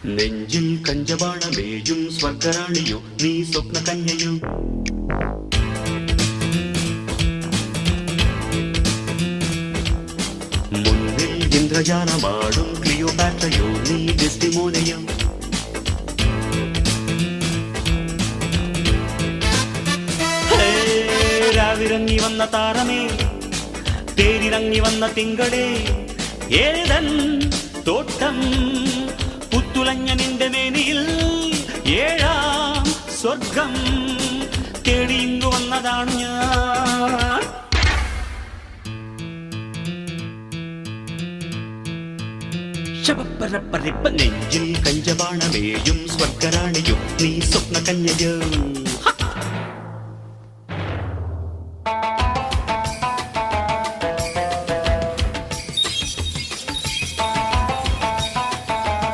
നെഞ്ചിൽ കഞ്ചവാണമേയും സ്വർഗറാണിയോ നീ സ്വപ്ന കന്യയോ. മുന്നിൽ ഇന്ദ്രജാലമാടും ക്ലിയോപാട്രയോ നീ ഡെസ്റ്റിമോനയോ. രാവിറങ്ങി വന്ന താരമേ, തേരിറങ്ങി വന്ന തിങ്കളേ, ഏതൻ തോട്ടം പുത്തുലഞ്ഞ നിന്റെ മേനിയിൽ ഏഴാം സ്വർഗം തേടി ഇങ്ങു വന്നതാണ് ഞാൻ. ശബപ്പരപ്പരിപ്പ നെഞ്ചിൽ കഞ്ചവാണമേയും സ്വർഗറാണിയോ നീ സ്വപ്ന കന്യയോ.